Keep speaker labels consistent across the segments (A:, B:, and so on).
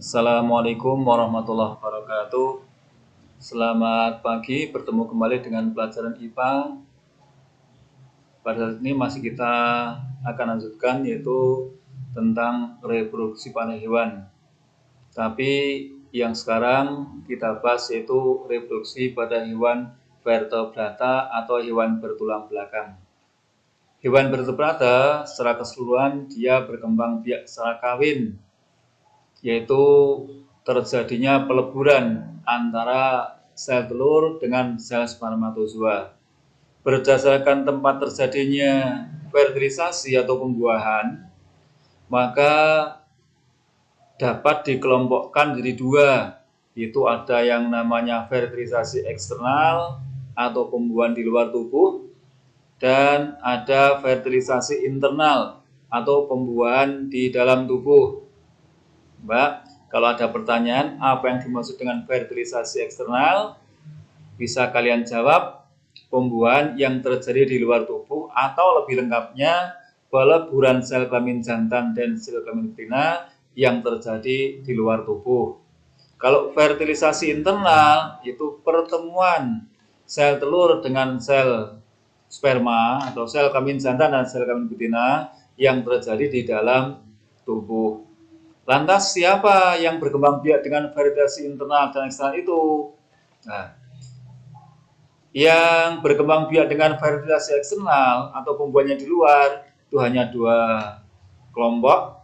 A: Assalamualaikum warahmatullahi wabarakatuh. Selamat pagi, bertemu kembali dengan pelajaran IPA. Pada saat ini masih kita akan lanjutkan yaitu tentang reproduksi pada hewan. Tapi yang sekarang kita bahas yaitu reproduksi pada hewan vertebrata atau hewan bertulang belakang. Hewan vertebrata secara keseluruhan dia berkembang biak secara kawin, yaitu terjadinya peleburan antara sel telur dengan sel spermatozoa. Berdasarkan tempat terjadinya fertilisasi atau pembuahan, maka dapat dikelompokkan jadi dua, yaitu ada yang namanya fertilisasi eksternal atau pembuahan di luar tubuh, dan ada fertilisasi internal atau pembuahan di dalam tubuh. Mbak, kalau ada pertanyaan apa yang dimaksud dengan fertilisasi eksternal, bisa kalian jawab pembuahan yang terjadi di luar tubuh, atau lebih lengkapnya peleburan sel kelamin jantan dan sel kelamin betina yang terjadi di luar tubuh. Kalau fertilisasi internal itu pertemuan sel telur dengan sel sperma atau sel kelamin jantan dan sel kelamin betina yang terjadi di dalam tubuh. Lantas siapa yang berkembang biak dengan fertilisasi internal dan eksternal itu? Nah, yang berkembang biak dengan fertilisasi eksternal atau pembuahannya di luar itu hanya dua kelompok,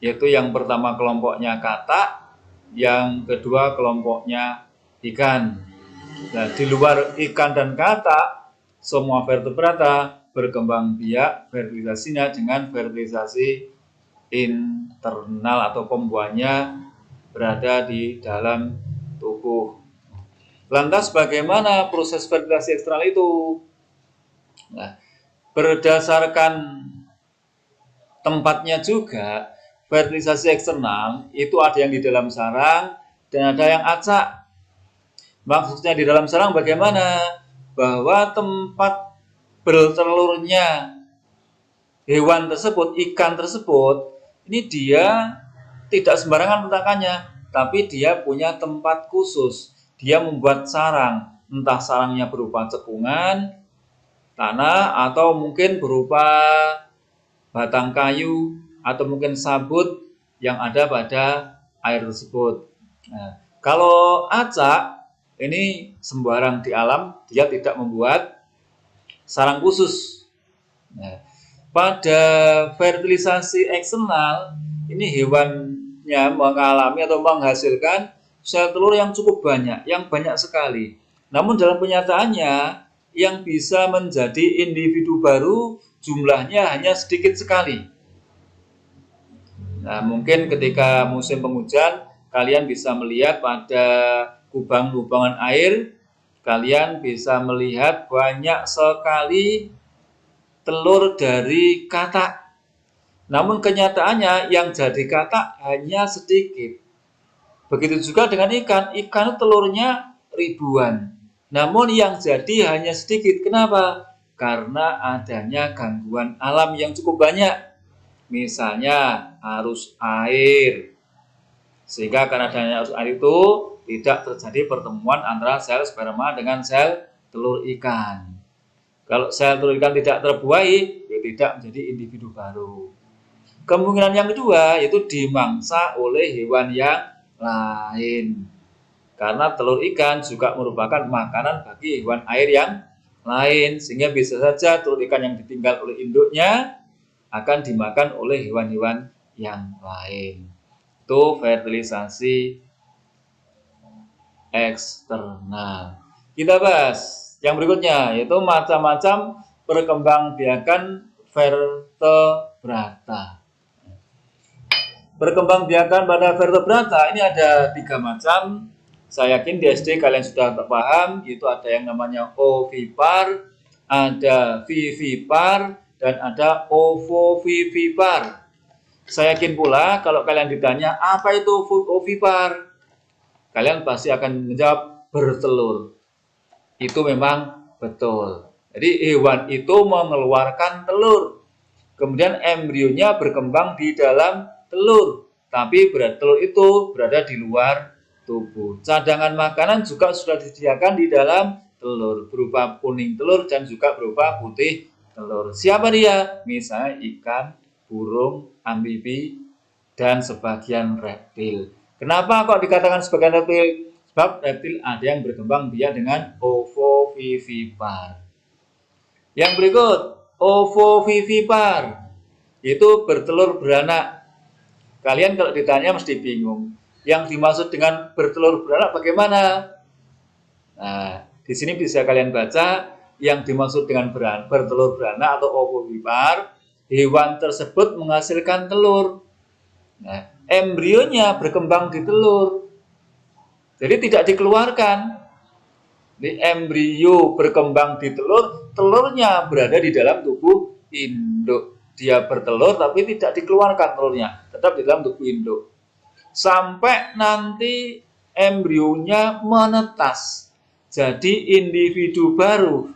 A: yaitu yang pertama kelompoknya katak, yang kedua kelompoknya ikan. Nah, di luar ikan dan katak, semua vertebrata berkembang biak fertilisasinya dengan fertilisasi internal atau pembuahannya berada di dalam tubuh. Lantas bagaimana proses fertilisasi eksternal itu? Nah, berdasarkan tempatnya juga, fertilisasi eksternal itu ada yang di dalam sarang dan ada yang acak. Maksudnya di dalam sarang bagaimana? Bahwa tempat bertelurnya hewan tersebut, ikan tersebut, ini dia tidak sembarangan letakkannya, tapi dia punya tempat khusus. Dia membuat sarang, entah sarangnya berupa cekungan, tanah, atau mungkin berupa batang kayu, atau mungkin sabut yang ada pada air tersebut. Nah, kalau acak, ini sembarang di alam, dia tidak membuat sarang khusus. Nah, pada fertilisasi eksternal, ini hewannya mengalami atau menghasilkan sel telur yang cukup banyak, yang banyak sekali. Namun dalam kenyataannya, yang bisa menjadi individu baru jumlahnya hanya sedikit sekali. Nah, mungkin ketika musim penghujan, kalian bisa melihat pada lubang-lubangan air, kalian bisa melihat banyak sekali telur dari katak. Namun kenyataannya yang jadi katak hanya sedikit. Begitu juga dengan ikan. Ikan telurnya ribuan. Namun yang jadi hanya sedikit. Kenapa? Karena adanya gangguan alam yang cukup banyak. Misalnya arus air. Sehingga karena adanya arus air itu tidak terjadi pertemuan antara sel sperma dengan sel telur ikan. Kalau sel telur ikan tidak terbuai, ya tidak menjadi individu baru. Kemungkinan yang kedua yaitu dimangsa oleh hewan yang lain. Karena telur ikan juga merupakan makanan bagi hewan air yang lain, sehingga bisa saja telur ikan yang ditinggal oleh induknya akan dimakan oleh hewan-hewan yang lain. Itu fertilisasi eksternal. Kita bahas yang berikutnya, yaitu macam-macam perkembangbiakan vertebrata. Perkembangbiakan pada vertebrata ini ada 3 macam. Saya yakin di SD kalian sudah paham, yaitu ada yang namanya ovipar, ada vivipar, dan ada ovovivipar. Saya yakin pula kalau kalian ditanya apa itu ovipar, kalian pasti akan menjawab bertelur. Itu memang betul. Jadi hewan itu mengeluarkan telur. Kemudian embrionya berkembang di dalam telur. tapi telur itu berada di luar tubuh. Cadangan makanan juga sudah disediakan di dalam telur, berupa kuning telur dan juga berupa putih telur. Siapa dia? Misalnya ikan, burung, amfibi, dan sebagian reptil. Kenapa kok dikatakan sebagian reptil? Sebab reptil ada yang berkembang biak dengan ovovivipar. Yang berikut, ovovivipar, itu bertelur beranak. Kalian kalau ditanya mesti bingung. Yang dimaksud dengan bertelur beranak bagaimana? Nah, di sini bisa kalian baca yang dimaksud dengan bertelur beranak atau ovovivipar, hewan tersebut menghasilkan telur. Nah, embrionya berkembang di telur. Jadi tidak dikeluarkan. Di embrio berkembang di telur, telurnya berada di dalam tubuh induk. Dia bertelur tapi tidak dikeluarkan telurnya, tetap di dalam tubuh induk. Sampai nanti embrionya menetas. Jadi individu baru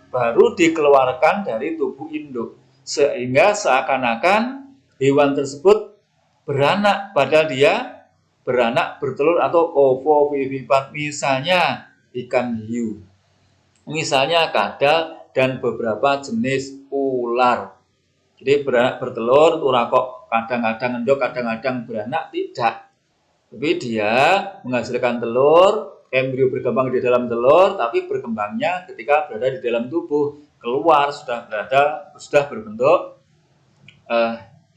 A: dikeluarkan dari tubuh induk. Sehingga seakan-akan hewan tersebut beranak, padahal dia beranak bertelur atau ovovivipar. Misalnya ikan hiu, misalnya kadal, dan beberapa jenis ular. Jadi beranak bertelur, turakok kadang-kadang endok, kadang-kadang beranak, tidak. Tapi dia menghasilkan telur, embrio berkembang di dalam telur, tapi berkembangnya ketika berada di dalam tubuh, keluar sudah berbentuk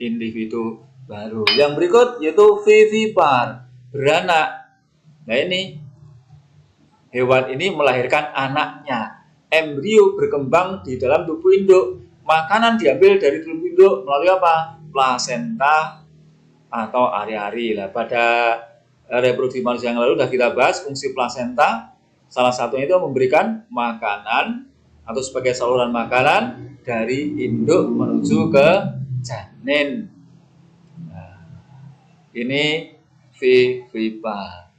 A: individu baru. Yang berikut yaitu vivipar, beranak. Nah ini hewan ini melahirkan anaknya. Embrio berkembang di dalam tubuh induk. Makanan diambil dari tubuh induk melalui apa? Plasenta atau ari-ari. Nah, pada reproduksi manusia yang lalu sudah kita bahas fungsi plasenta. Salah satunya itu memberikan makanan atau sebagai saluran makanan dari induk menuju ke janin. Nah, ini vivipar.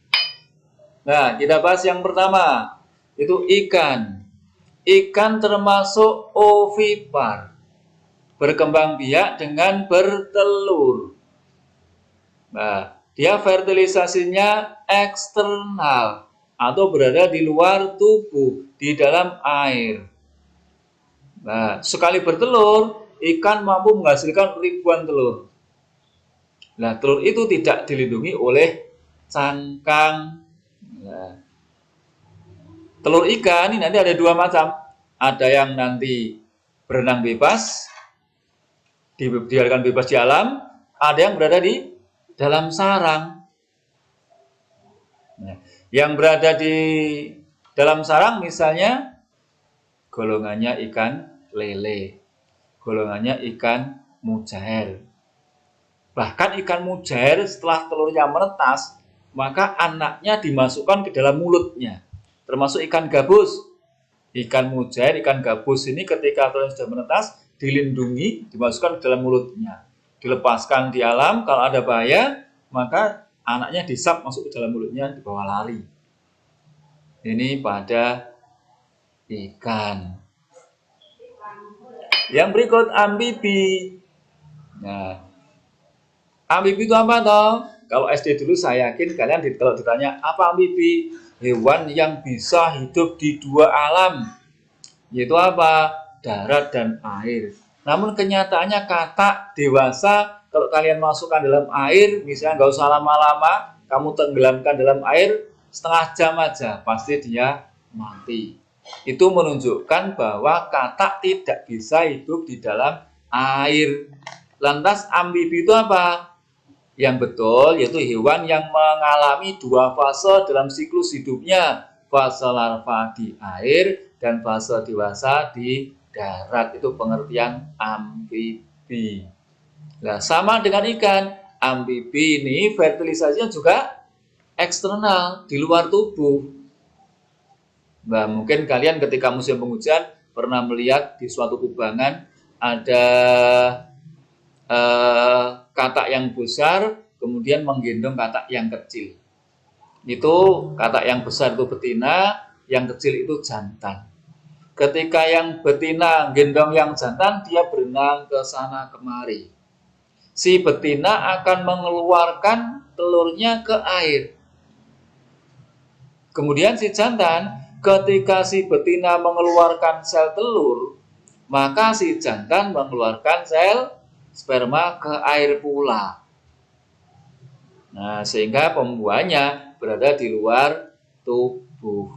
A: Nah, kita bahas yang pertama, itu ikan. Ikan termasuk ovipar, berkembang biak dengan bertelur. Nah, dia fertilisasinya eksternal atau berada di luar tubuh, di dalam air. Nah, sekali bertelur, ikan mampu menghasilkan ribuan telur. Nah, telur itu tidak dilindungi oleh cangkang. Nah, telur ikan ini nanti ada dua macam. Ada yang nanti berenang bebas, dibiarkan bebas di alam. Ada yang berada di dalam sarang. Nah, yang berada di dalam sarang misalnya golongannya ikan lele, golongannya ikan mujair. Bahkan ikan mujair setelah telurnya menetas, maka anaknya dimasukkan ke dalam mulutnya. Termasuk ikan gabus. Ikan mujair, ikan gabus ini ketika telurnya sudah menetas, dilindungi, dimasukkan ke dalam mulutnya. Dilepaskan di alam, kalau ada bahaya, maka anaknya disap masuk ke dalam mulutnya, dibawa lari. Ini pada ikan. Yang berikut amfibi. Nah, amfibi itu apa toh? Kalau SD dulu saya yakin kalian kalau ditanya apa amfibi? Hewan yang bisa hidup di dua alam, yaitu apa? Darat dan air. Namun kenyataannya katak dewasa kalau kalian masukkan dalam air, misalnya nggak usah lama-lama, kamu tenggelamkan dalam air setengah jam aja, pasti dia mati. Itu menunjukkan bahwa katak tidak bisa hidup di dalam air. Lantas amfibi itu apa? Yang betul yaitu hewan yang mengalami dua fase dalam siklus hidupnya, fase larva di air dan fase dewasa di darat. Itu pengertian amfibi. Nah, sama dengan ikan, amfibi ini fertilisasinya juga eksternal, di luar tubuh. Nah, mungkin kalian ketika musim penghujan pernah melihat di suatu kubangan ada katak yang besar kemudian menggendong katak yang kecil. Itu katak yang besar itu betina, yang kecil itu jantan. Ketika yang betina gendong yang jantan, dia berenang ke sana kemari. si betina akan mengeluarkan telurnya ke air. Kemudian si jantan, ketika si betina mengeluarkan sel telur, maka si jantan mengeluarkan sel sperma ke air pula. Nah, sehingga pembuahannya berada di luar tubuh.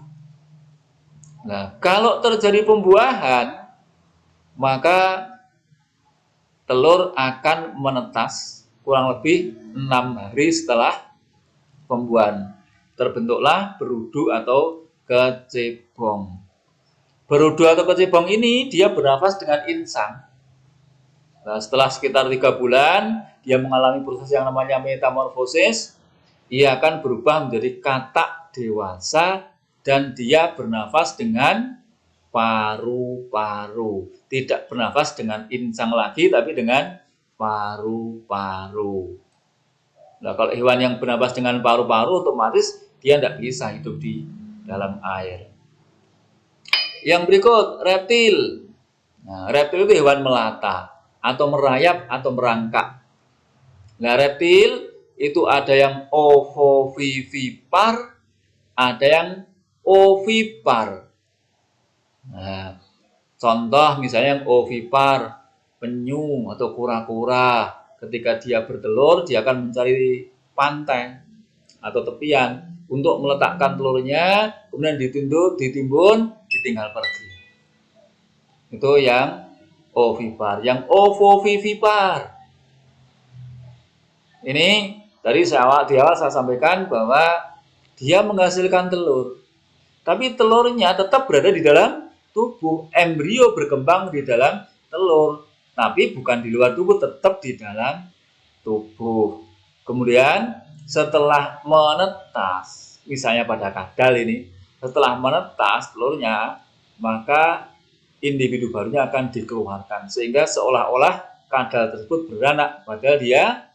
A: Nah, kalau terjadi pembuahan, maka telur akan menetas kurang lebih 6 hari setelah pembuahan. Terbentuklah berudu atau kecebong. Berudu atau kecebong ini dia bernafas dengan insang. Nah, setelah sekitar 3 bulan, dia mengalami proses yang namanya metamorfosis. Ia akan berubah menjadi katak dewasa dan dia bernafas dengan paru-paru. Tidak bernafas dengan insang lagi, tapi dengan paru-paru. Nah, kalau hewan yang bernafas dengan paru-paru, otomatis dia tidak bisa hidup di dalam air. Yang berikut, reptil. Nah, reptil itu hewan melata atau merayap atau merangkak. Nah, reptil itu ada yang ovovivipar, ada yang ovipar. Nah, contoh misalnya yang ovipar, penyu atau kura-kura, ketika dia bertelur, dia akan mencari pantai atau tepian untuk meletakkan telurnya, kemudian ditimbun, ditinggal pergi. Itu yang ovipar. Yang ovovivipar, ini tadi di awal saya sampaikan bahwa dia menghasilkan telur, tapi telurnya tetap berada di dalam tubuh. Embrio berkembang di dalam telur, tapi bukan di luar tubuh, tetap di dalam tubuh. Kemudian setelah menetas, misalnya pada kadal ini, setelah menetas telurnya, maka individu barunya akan dikeluarkan, sehingga seolah-olah kadal tersebut beranak, padahal dia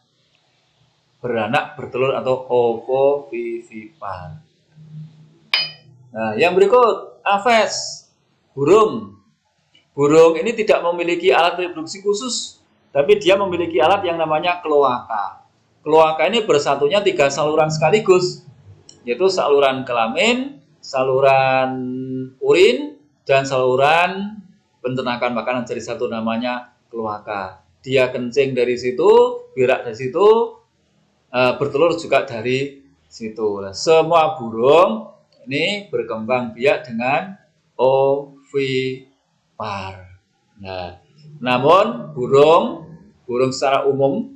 A: beranak bertelur atau ovovivipar. Nah, yang berikut, aves, burung. Burung ini tidak memiliki alat reproduksi khusus, tapi dia memiliki alat yang namanya kloaka. Kloaka ini bersatunya 3 saluran sekaligus, yaitu saluran kelamin, saluran urin, dan saluran pencernakan makanan, jadi satu namanya kloaka. Dia kencing dari situ, berak dari situ, bertelur juga dari situ. Semua burung ini berkembang biak dengan ovipar. Nah, namun burung secara umum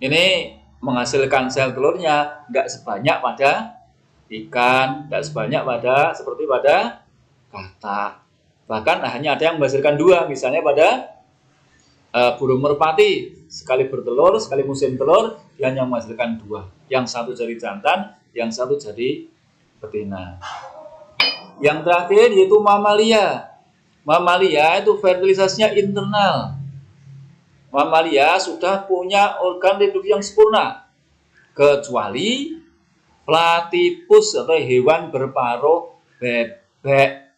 A: ini menghasilkan sel telurnya nggak sebanyak pada ikan, nggak sebanyak seperti pada katak. Bahkan hanya ada yang menghasilkan 2, misalnya pada burung merpati, sekali bertelur, sekali musim telur, dia hanya menghasilkan 2. Yang satu jadi jantan, yang satu jadi betina. Yang terakhir yaitu mamalia. Mamalia itu fertilisasinya internal. Mamalia sudah punya organ reproduksi yang sempurna, kecuali platypus atau hewan berparuh bebek.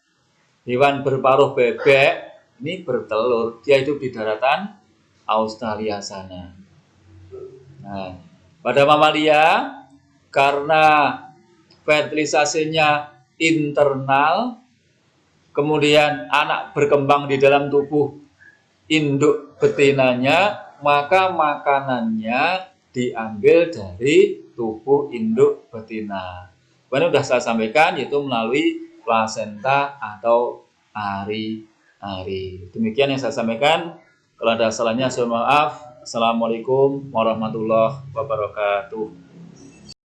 A: Hewan berparuh bebek ini bertelur, dia hidup di daratan Australia sana. Nah, pada mamalia karena fertilisasinya internal, kemudian anak berkembang di dalam tubuh induk betinanya, maka makanannya diambil dari tubuh induk betina. Ini sudah saya sampaikan, yaitu melalui plasenta atau ari-ari. Demikian yang saya sampaikan. Kalau ada salahnya, saya mohon maaf. Assalamualaikum warahmatullahi wabarakatuh.